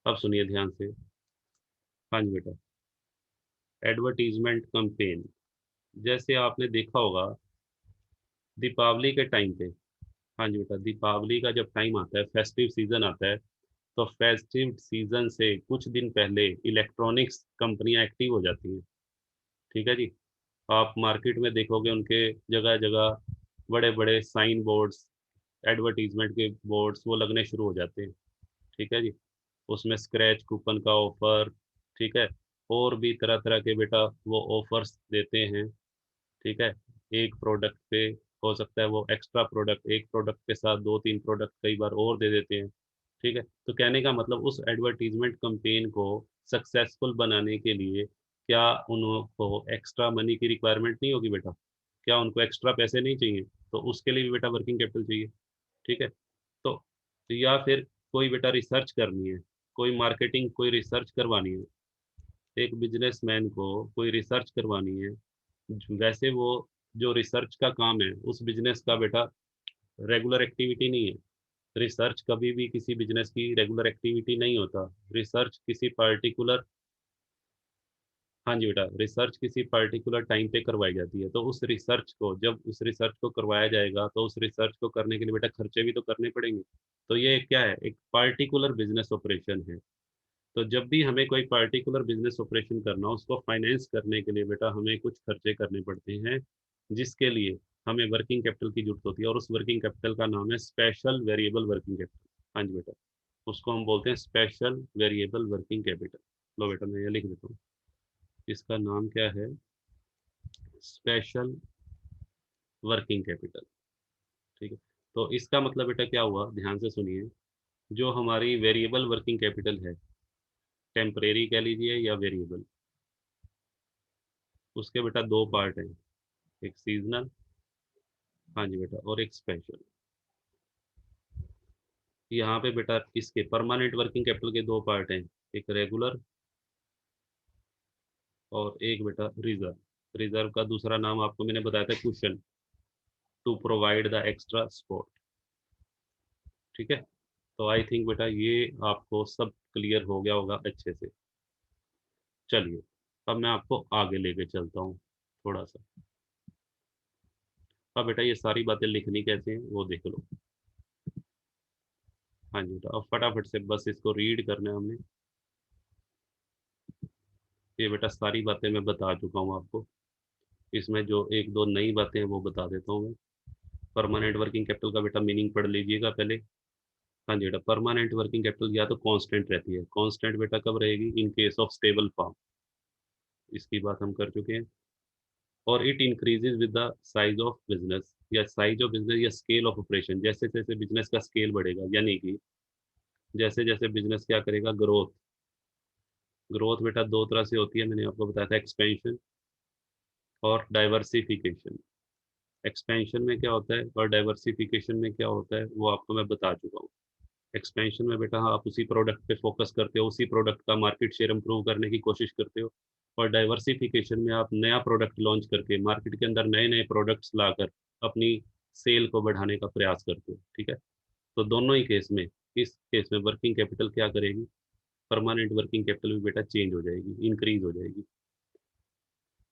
अब सुनिए ध्यान से, हाँ जी बेटा, एडवर्टीजमेंट कंपेन, जैसे आपने देखा होगा दीपावली के टाइम पे, हाँ जी बेटा, दीपावली का जब टाइम आता है, फेस्टिव सीजन आता है, तो फेस्टिव सीजन से कुछ दिन पहले इलेक्ट्रॉनिक्स कंपनियां एक्टिव हो जाती हैं। ठीक है जी, आप मार्केट में देखोगे उनके जगह जगह बड़े बड़े साइन बोर्ड्स, एडवर्टीजमेंट के बोर्ड्स वो लगने शुरू हो जाते हैं। ठीक है जी, उसमें स्क्रैच कूपन का ऑफर, ठीक है। और भी तरह तरह के बेटा वो ऑफर्स देते हैं, ठीक है। एक प्रोडक्ट पे हो सकता है वो एक्स्ट्रा प्रोडक्ट, एक प्रोडक्ट के साथ दो तीन प्रोडक्ट कई बार और दे देते हैं, ठीक है। तो कहने का मतलब उस एडवर्टीजमेंट कंपेन को सक्सेसफुल बनाने के लिए क्या उनको एक्स्ट्रा मनी की रिक्वायरमेंट नहीं होगी बेटा? क्या उनको एक्स्ट्रा पैसे नहीं चाहिए? तो उसके लिए भी बेटा वर्किंग कैपिटल चाहिए, ठीक है। तो या फिर कोई बेटा रिसर्च करनी है, कोई मार्केटिंग कोई रिसर्च करवानी है, एक बिजनेसमैन को कोई रिसर्च करवानी है। वैसे वो जो रिसर्च का काम है उस बिजनेस का बेटा रेगुलर एक्टिविटी नहीं है। रिसर्च कभी भी किसी बिजनेस की रेगुलर एक्टिविटी नहीं होता। रिसर्च किसी पर्टिकुलर, हाँ जी बेटा, रिसर्च किसी पर्टिकुलर टाइम पे करवाई जाती है। तो उस रिसर्च को, जब उस रिसर्च को करवाया जाएगा तो उस रिसर्च को करने के लिए बेटा खर्चे भी तो करने पड़ेंगे। तो ये क्या है, एक पार्टिकुलर बिजनेस ऑपरेशन है। तो जब भी हमें कोई पार्टिकुलर बिजनेस ऑपरेशन करना हो, उसको फाइनेंस करने के लिए बेटा हमें कुछ खर्चे करने पड़ते हैं, जिसके लिए हमें वर्किंग कैपिटल की जरूरत होती है। और उस वर्किंग कैपिटल का नाम है स्पेशल वेरिएबल वर्किंग कैपिटल। हाँ जी बेटा, उसको हम बोलते हैं स्पेशल वेरिएबल वर्किंग कैपिटल। लो बेटा मैं ये लिख देता हूँ, इसका नाम क्या है, स्पेशल वर्किंग कैपिटल, ठीक है। तो इसका मतलब बेटा क्या हुआ, ध्यान से सुनिए। जो हमारी वेरिएबल वर्किंग कैपिटल है, टेम्परेरी कह लीजिए या वेरिएबल, उसके बेटा दो पार्ट हैं, एक सीजनल, हाँ जी बेटा, और एक स्पेशल। यहाँ पे बेटा इसके परमानेंट वर्किंग कैपिटल के दो पार्ट हैं, एक रेगुलर और एक बेटा रिजर्व। रिजर्व का दूसरा नाम आपको मैंने बताया था cushion, to provide the extra support, ठीक है। तो आई थिंक बेटा ये आपको सब क्लियर हो गया होगा अच्छे से। चलिए अब मैं आपको आगे लेके चलता हूँ थोड़ा सा। अब बेटा ये सारी बातें लिखनी कैसे हैं वो देख लो। हाँ जी बेटा, अब फटाफट से बस इसको रीड करना है हमने। ये बेटा सारी बातें मैं बता चुका हूँ आपको। इसमें जो एक दो नई बातें हैं वो बता देता हूँ मैं। परमानेंट वर्किंग कैपिटल का बेटा मीनिंग पढ़ लीजिएगा पहले। हाँ जी बेटा, परमानेंट वर्किंग कैपिटल या तो कांस्टेंट रहती है। कांस्टेंट बेटा कब रहेगी, in case of stable form, इसकी बात हम कर चुके हैं। और it increases with the size of business, या साइज ऑफ बिजनेस या स्केल ऑफ ऑपरेशन, जैसे जैसे बिजनेस का स्केल बढ़ेगा, यानी कि जैसे जैसे बिजनेस क्या करेगा, ग्रोथ। ग्रोथ बेटा दो तरह से होती है, मैंने आपको बताया था, एक्सपेंशन और डाइवर्सिफिकेशन। एक्सपेंशन में क्या होता है और डाइवर्सिफिकेशन में क्या होता है वो आपको मैं बता चुका हूँ। एक्सपेंशन में बेटा हाँ, आप उसी प्रोडक्ट पे फोकस करते हो, उसी प्रोडक्ट का मार्केट शेयर इंप्रूव करने की कोशिश करते हो। और डाइवर्सिफिकेशन में आप नया प्रोडक्ट लॉन्च करके मार्केट के अंदर नए नए प्रोडक्ट्स लाकर अपनी सेल को बढ़ाने का प्रयास करते हो, ठीक है। तो दोनों ही केस में, इस केस में वर्किंग कैपिटल क्या करेगी, परमानेंट वर्किंग कैपिटल भी बेटा चेंज हो जाएगी, इंक्रीज हो जाएगी।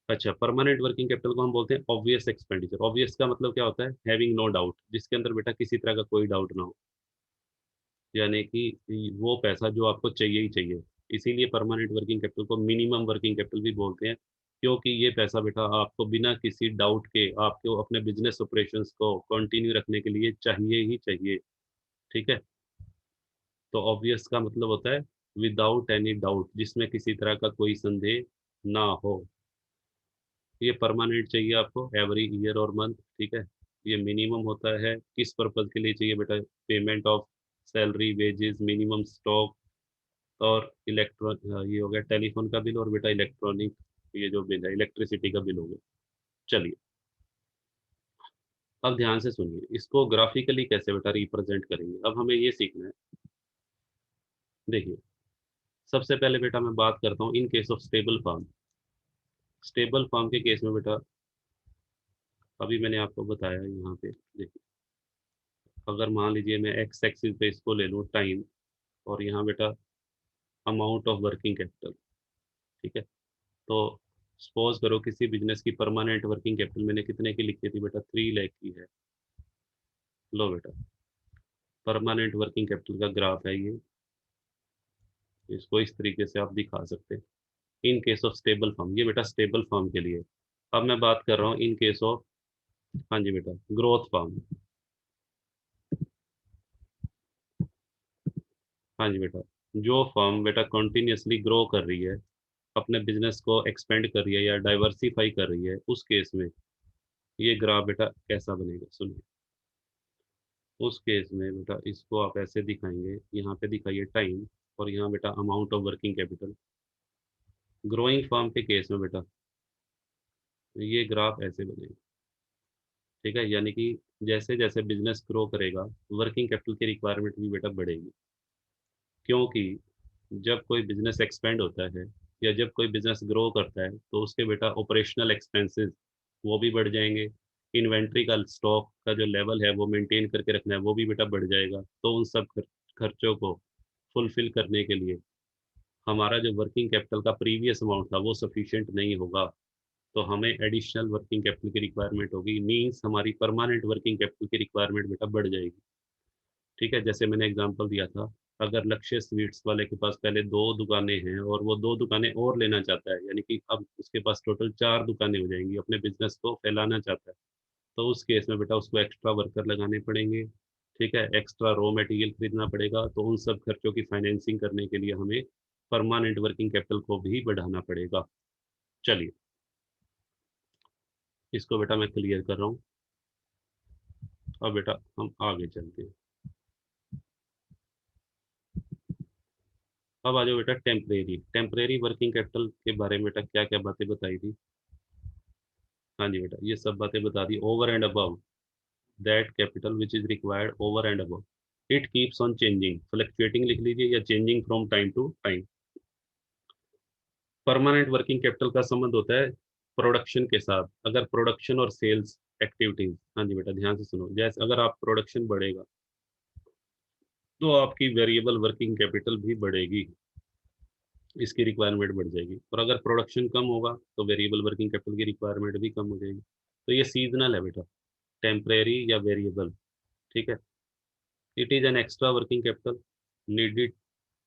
अच्छा, परमानेंट वर्किंग कैपिटल को हम बोलते हैं ऑब्वियस एक्सपेंडिचर। ऑब्वियस का मतलब क्या होता है, हैविंग नो डाउट, जिसके अंदर बेटा किसी तरह का कोई डाउट ना हो, यानी कि वो पैसा जो आपको चाहिए ही चाहिए। इसीलिए परमानेंट वर्किंग कैपिटल को मिनिमम वर्किंग कैपिटल भी बोलते हैं, क्योंकि ये पैसा बेटा आपको बिना किसी डाउट के आपको अपने बिजनेस ऑपरेशंस को कंटिन्यू रखने के लिए चाहिए ही चाहिए, ठीक है। तो ऑब्वियस का मतलब होता है विदाउट एनी डाउट, जिसमें किसी तरह का कोई संदेह ना हो। ये परमानेंट चाहिए आपको एवरी ईयर और मंथ, ठीक है। ये मिनिमम होता है किस पर्पज के लिए चाहिए बेटा, payment of salary, wages, minimum stock, और इलेक्ट्रॉन, ये हो गया टेलीफोन का बिल, और बेटा इलेक्ट्रॉनिक, ये जो बिल है इलेक्ट्रिसिटी का बिल हो गया। चलिए अब ध्यान से सुनिए, इसको ग्राफिकली कैसे बेटा रिप्रेजेंट करेंगे, अब हमें ये सीखना है। देखिए सबसे पहले बेटा मैं बात करता हूँ in case of stable form. Stable form के केस में बेटा अभी मैंने आपको बताया यहाँ पे, देखिए अगर मान लीजिए मैं एक्स एक्सिस पे इसको ले लूँ टाइम, और यहाँ बेटा अमाउंट ऑफ वर्किंग कैपिटल, ठीक है। तो सपोज करो किसी बिजनेस की परमानेंट वर्किंग कैपिटल मैंने कितने की लिखी थी बेटा, 3 लाख की है। लो बेटा, परमानेंट वर्किंग कैपिटल का ग्राफ है ये, इसको इस तरीके से आप दिखा सकते हैं। In case of stable form, ये बेटा स्टेबल फॉर्म के लिए। अब मैं बात कर रहा हूँ इन केस ऑफ, हाँ जी बेटा, ग्रोथ फॉर्म। हाँ जी बेटा, जो फर्म बेटा कंटिन्यूअसली ग्रो कर रही है, अपने बिजनेस को एक्सपेंड कर रही है या डाइवर्सिफाई कर रही है, उस केस में ये ग्राफ बेटा कैसा बनेगा, सुनिए। उस केस में बेटा इसको आप ऐसे दिखाएंगे, यहाँ पे दिखाइए टाइम और यहाँ बेटा amount of working capital. Growing firm के केस में बेटा ये ग्राफ ऐसे बनेगा, ठीक है। यानी कि जैसे जैसे बिजनेस ग्रो करेगा वर्किंग कैपिटल की रिक्वायरमेंट भी बेटा बढ़ेगी, क्योंकि जब कोई बिजनेस एक्सपेंड होता है या जब कोई बिजनेस ग्रो करता है तो उसके बेटा ऑपरेशनल एक्सपेंसेस वो भी बढ़ जाएंगे। इन्वेंट्री का स्टॉक का जो लेवल है वो मेंटेन करके रखना है, वो भी बेटा बढ़ जाएगा। तो उन सब खर्चों को फुलफिल करने के लिए हमारा जो वर्किंग कैपिटल का प्रीवियस अमाउंट था वो सफिशिएंट नहीं होगा, तो हमें एडिशनल वर्किंग कैपिटल की रिक्वायरमेंट होगी। मींस हमारी परमानेंट वर्किंग कैपिटल की रिक्वायरमेंट बेटा बढ़ जाएगी, ठीक है। जैसे मैंने एग्जांपल दिया था, अगर लक्ष्य स्वीट्स वाले के पास पहले 2 दुकानें हैं और वो 2 दुकानें और लेना चाहता है, यानी कि अब उसके पास टोटल 4 दुकानें हो जाएंगी, अपने बिजनेस को फैलाना चाहता है, तो उस केस में बेटा उसको एक्स्ट्रा वर्कर लगाने पड़ेंगे, ठीक है। एक्स्ट्रा रॉ मटेरियल खरीदना पड़ेगा, तो उन सब खर्चों की फाइनेंसिंग करने के लिए हमें परमानेंट वर्किंग कैपिटल को भी बढ़ाना पड़ेगा। चलिए इसको बेटा मैं क्लियर कर रहा हूँ। अब बेटा हम आगे चलते हैं। अब आ जाओ बेटा टेम्परेरी। टेम्परेरी वर्किंग कैपिटल के बारे में बेटा क्या क्या बातें बताई थी। हाँ जी बेटा ये सब बातें बता दी। Over and above that capital which is required over and above it keeps on changing, fluctuating लिख लीजिए या changing from time to time. Permanent working capital का संबंध होता है प्रोडक्शन के साथ। अगर प्रोडक्शन और सेल्स एक्टिविटीज, हाँ जी बेटा ध्यान से सुनो, जैसे अगर आप प्रोडक्शन बढ़ेगा तो आपकी वेरिएबल वर्किंग कैपिटल भी बढ़ेगी, इसकी रिक्वायरमेंट बढ़ जाएगी। और अगर प्रोडक्शन कम होगा तो वेरिएबल वर्किंग कैपिटल की रिक्वायरमेंट भी कम हो जाएगी। तो ये सीजनल है बेटा, टेम्परेरी या वेरिएबल, ठीक है। It is an extra working capital needed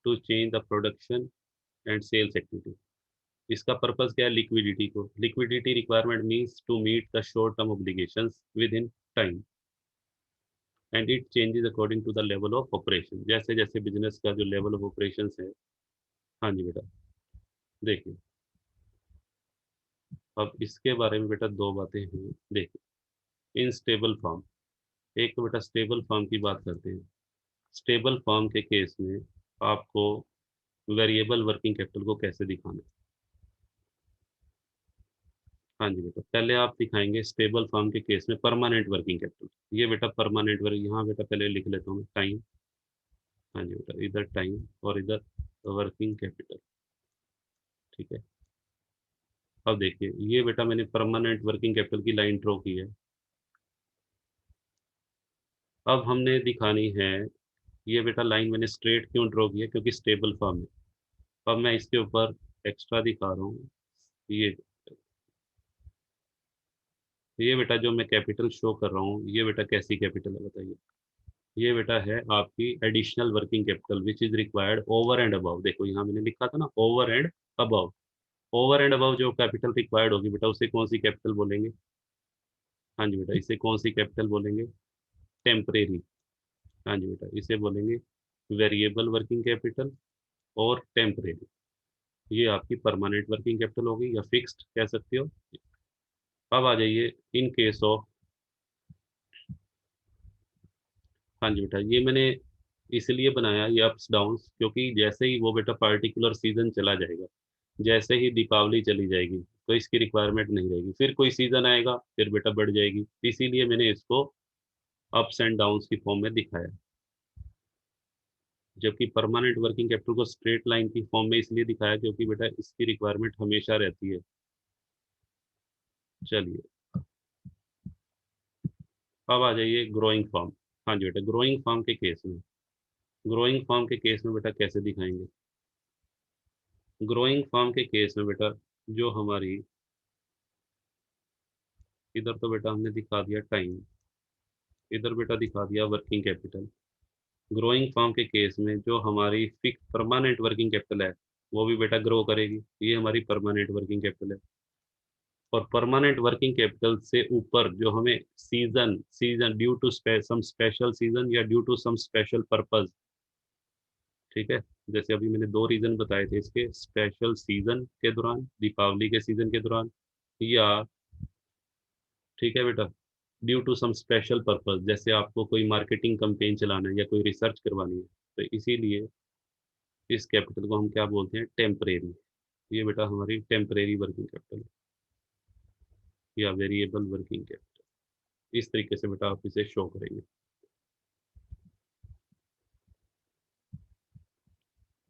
to change the production and sales activity. इसका पर्पस क्या है, लिक्विडिटी को, liquidity requirement means to meet the short term obligations within time and it changes according to the level of operation. जैसे जैसे business का जो level of operation है, हाँ जी बेटा देखिए, अब इसके बारे में बेटा 2 बातें हैं। देखिए इन स्टेबल फॉर्म, एक तो बेटा स्टेबल फॉर्म की बात करते हैं। स्टेबल फॉर्म के केस में आपको वेरिएबल वर्किंग कैपिटल को कैसे दिखाना है। हाँ जी बेटा पहले आप दिखाएंगे स्टेबल फॉर्म के केस में परमानेंट वर्किंग कैपिटल। ये बेटा परमानेंट वर्क, यहाँ बेटा पहले लिख लेता हूँ टाइम, हाँ जी बेटा इधर टाइम और इधर वर्किंग कैपिटल, ठीक है। अब देखिए ये बेटा मैंने परमानेंट वर्किंग कैपिटल की लाइन ड्रॉ की है। अब हमने दिखानी है, ये बेटा लाइन मैंने स्ट्रेट क्यों ड्रॉ की है, क्योंकि स्टेबल फॉर्म है। अब मैं इसके ऊपर एक्स्ट्रा दिखा रहा हूँ, ये बेटा जो मैं कैपिटल शो कर रहा हूँ, ये बेटा कैसी कैपिटल है बताइए। ये बेटा है आपकी additional working capital which is required over and above. देखो यहाँ मैंने लिखा था ना over and above. Over and above जो कैपिटल रिक्वायर्ड होगी बेटा उसे कौन सी कैपिटल बोलेंगे, हाँ जी बेटा इसे कौन सी कैपिटल बोलेंगे, टेम्परेरी। हाँ जी बेटा इसे बोलेंगे वेरिएबल वर्किंग कैपिटल और टेम्परेरी। ये आपकी परमानेंट वर्किंग कैपिटल होगी या फिक्स्ड कह सकते हो। अब आ जाइए इन केस ऑफ, हाँ जी बेटा ये मैंने इसलिए बनाया ये अप्स डाउन्स, क्योंकि जैसे ही वो बेटा पार्टिकुलर सीजन चला जाएगा, जैसे ही दीपावली चली जाएगी तो इसकी रिक्वायरमेंट नहीं रहेगी, फिर कोई सीजन आएगा फिर बेटा बढ़ जाएगी। इसीलिए मैंने इसको अप्स एंड डाउन्स की फॉर्म में दिखाया। जबकि परमानेंट वर्किंग कैपिटल को स्ट्रेट लाइन की फॉर्म में इसलिए दिखाया क्योंकि बेटा इसकी रिक्वायरमेंट हमेशा रहती है। चलिए अब आ जाइए ग्रोइंग फॉर्म। हाँ जी बेटा ग्रोइंग फॉर्म के केस में, ग्रोइंग फॉर्म के केस में बेटा कैसे दिखाएंगे। ग्रोइंग फॉर्म के केस में बेटा जो हमारी, इधर तो बेटा हमने दिखा दिया टाइम, इधर बेटा दिखा दिया वर्किंग कैपिटल। ग्रोइंग फॉर्म के केस में जो हमारी फिक्स परमानेंट वर्किंग कैपिटल है वो भी बेटा ग्रो करेगी, ये हमारी परमानेंट वर्किंग कैपिटल है। और परमानेंट वर्किंग कैपिटल से ऊपर जो हमें season season due to some special season या due to some special purpose, ठीक है, जैसे अभी मैंने 2 रीज़न बताए थे इसके, स्पेशल सीज़न के दौरान, दीपावली के सीज़न के दौरान, या ठीक है बेटा, due to some special purpose, जैसे आपको कोई मार्केटिंग कैंपेन चलाना है या कोई रिसर्च करवानी है, तो इसीलिए इस कैपिटल को हम क्या बोलते हैं, टेम्परेरी। ये बेटा हमारी टेम्परेरी वर्किंग कैपिटल या वेरिएबल वर्किंग कैपिटल। इस तरीके से बेटा आप इसे शो करेंगे।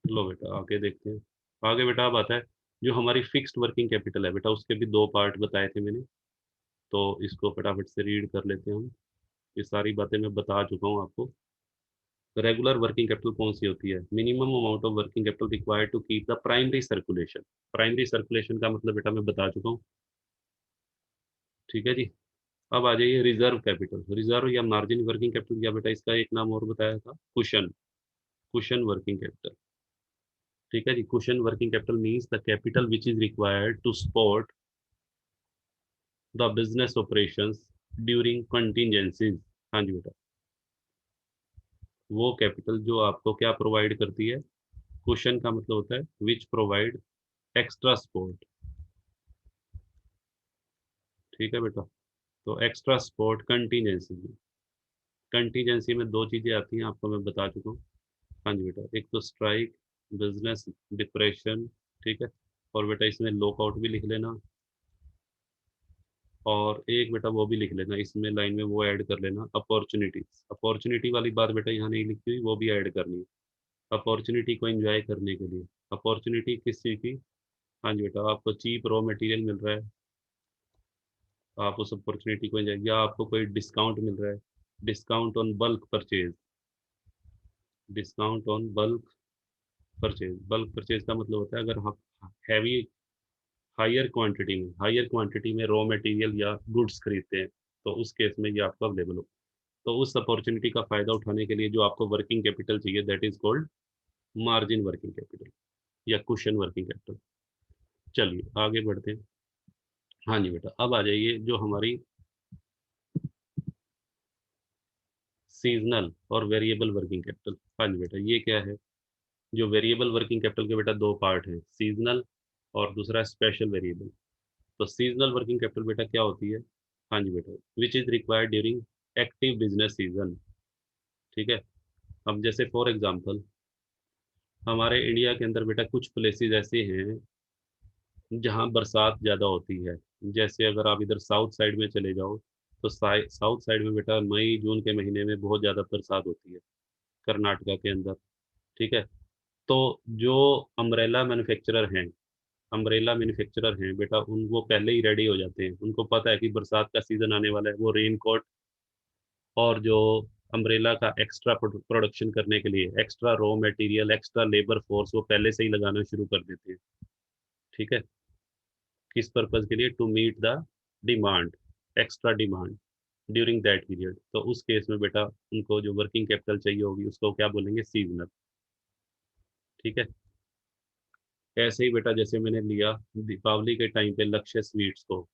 लो बेटा आगे देखते हैं। आगे बेटा अब आता है जो हमारी फिक्स्ड वर्किंग कैपिटल है बेटा, उसके भी 2 पार्ट बताए थे मैंने, तो इसको फटाफट से रीड कर लेते हैं हम। ये सारी बातें मैं बता चुका हूँ आपको। रेगुलर वर्किंग कैपिटल कौन सी होती है, minimum amount of working capital required to keep the primary circulation. Primary circulation का मतलब बेटा मैं बता चुका हूँ, ठीक है जी। अब आ जाइए रिजर्व कैपिटल। रिजर्व या मार्जिन वर्किंग कैपिटल, या बेटा इसका एक नाम और बताया था, कुशन। कुशन वर्किंग कैपिटल, ठीक है जी। Cushion working capital means the capital which is required to support the business operations during contingencies. हाँ जी बेटा, वो कैपिटल जो आपको क्या प्रोवाइड करती है, कुशन का मतलब होता है विच प्रोवाइड एक्स्ट्रा सपोर्ट, ठीक है बेटा। तो एक्स्ट्रा सपोर्ट कंटीजेंसी में, कंटीजेंसी में 2 चीज़ें आती हैं, आपको मैं बता चुका हूँ। हाँ जी बेटा, एक तो स्ट्राइक, बिजनेस डिप्रेशन, ठीक है, और बेटा इसमें लॉकआउट भी लिख लेना, और एक बेटा वो भी लिख लेना, इसमें लाइन में वो ऐड कर लेना, अपॉर्चुनिटीज। अपॉर्चुनिटी वाली बात बेटा यहाँ नहीं लिखी हुई, वो भी ऐड करनी है, अपॉर्चुनिटी को एंजॉय करने के लिए। अपॉर्चुनिटी किस चीज़ की, हाँ जी बेटा, आपको चीप रॉ मटेरियल मिल रहा है, आप उस अपॉर्चुनिटी को एंजॉय, या आपको कोई डिस्काउंट मिल रहा है, discount on bulk purchase. Discount on bulk purchase, bulk purchase का मतलब होता है अगर हम हैवी हायर क्वांटिटी में रॉ मटेरियल या गुड्स खरीदते हैं, तो उस केस में ये आपको अवेलेबल हो। तो उस अपॉर्चुनिटी का फायदा उठाने के लिए जो आपको वर्किंग कैपिटल चाहिए, that is called margin working capital या कुशन वर्किंग कैपिटल। चलिए आगे बढ़ते हैं। हाँ जी बेटा, अब आ जाइए जो हमारी सीजनल और वेरिएबल वर्किंग कैपिटल। हाँ जी बेटा, ये क्या है, जो वेरिएबल वर्किंग कैपिटल के बेटा 2 पार्ट हैं, सीजनल और दूसरा स्पेशल वेरिएबल। तो सीजनल वर्किंग कैपिटल बेटा क्या होती है, हाँ जी बेटा, विच is required during active business season, ठीक है। अब जैसे फॉर एग्जांपल हमारे इंडिया के अंदर बेटा कुछ प्लेसेस ऐसे हैं जहाँ बरसात ज़्यादा होती है। जैसे अगर आप इधर साउथ साइड में चले जाओ, तो साउथ साइड में बेटा मई जून के महीने में बहुत ज़्यादा बरसात होती है, कर्नाटका के अंदर, ठीक है। तो जो अम्ब्रेला मैन्युफैक्चरर हैं, अम्ब्रेला मैन्युफैक्चरर हैं बेटा, उन वो पहले ही रेडी हो जाते हैं, उनको पता है कि बरसात का सीज़न आने वाला है, वो रेन कोट और जो अम्ब्रेला का एक्स्ट्रा प्रोडक्शन करने के लिए extra raw material, extra labour force वो पहले से ही लगाना शुरू कर देते हैं, ठीक है। किस पर्पज के लिए, to meet the demand, extra demand during that period. तो उस केस में बेटा उनको जो वर्किंग कैपिटल चाहिए होगी उसको क्या बोलेंगे, सीजनल, ठीक है। ऐसे ही बेटा जैसे मैंने लिया दीपावली के टाइम पे लक्ष्य स्वीट्स को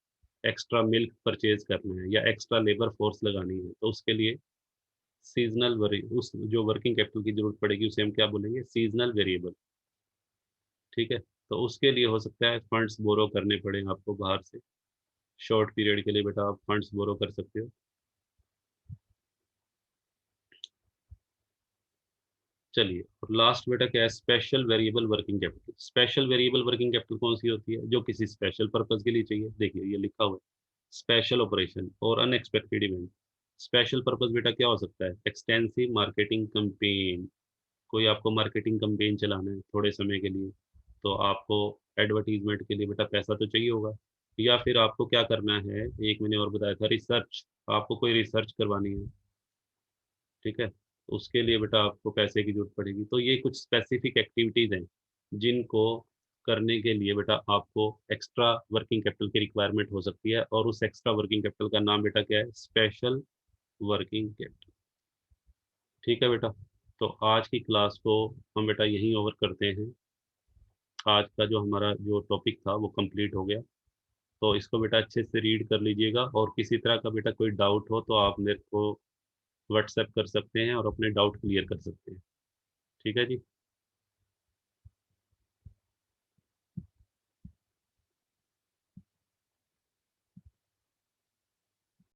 एक्स्ट्रा मिल्क परचेज करना है या एक्स्ट्रा लेबर फोर्स लगानी है, तो उसके लिए सीजनल वरी उस जो वर्किंग कैपिटल की जरूरत पड़ेगी उसे हम क्या बोलेंगे, सीजनल वेरिएबल, ठीक है। तो उसके लिए हो सकता है फंड्स बोरो करने पड़े आपको बाहर से, शॉर्ट पीरियड के लिए बेटा आप फंड्स बोरो कर सकते हो। चलिए, और लास्ट बेटा क्या है, special variable working capital. Special variable working capital कौन सी होती है, जो किसी स्पेशल पर्पज के लिए चाहिए। देखिए ये लिखा हुआ है, स्पेशल ऑपरेशन और अनएक्सपेक्टेड इवेंट। स्पेशल पर्पज बेटा क्या हो सकता है, एक्सटेंसिव मार्केटिंग कंपेन, कोई आपको मार्केटिंग कंपेन चलाना है थोड़े समय के लिए, तो आपको एडवर्टीजमेंट के लिए बेटा पैसा तो चाहिए होगा, या फिर आपको क्या करना है, एक मैंने और बताया था, रिसर्च, आपको कोई रिसर्च करवानी है, ठीक है, तो उसके लिए बेटा आपको पैसे की जरूरत पड़ेगी। तो ये कुछ स्पेसिफिक एक्टिविटीज हैं जिनको करने के लिए बेटा आपको एक्स्ट्रा वर्किंग कैपिटल की रिक्वायरमेंट हो सकती है, और उस एक्स्ट्रा वर्किंग कैपिटल का नाम बेटा क्या है, स्पेशल वर्किंग कैपिटल, ठीक है बेटा। तो आज की क्लास को हम बेटा यहीं ओवर करते हैं। आज का जो हमारा जो टॉपिक था वो कंप्लीट हो गया, तो इसको बेटा अच्छे से रीड कर लीजिएगा, और किसी तरह का बेटा कोई डाउट हो तो आप मेरे को व्हाट्सएप कर सकते हैं और अपने डाउट क्लियर कर सकते हैं, ठीक है जी।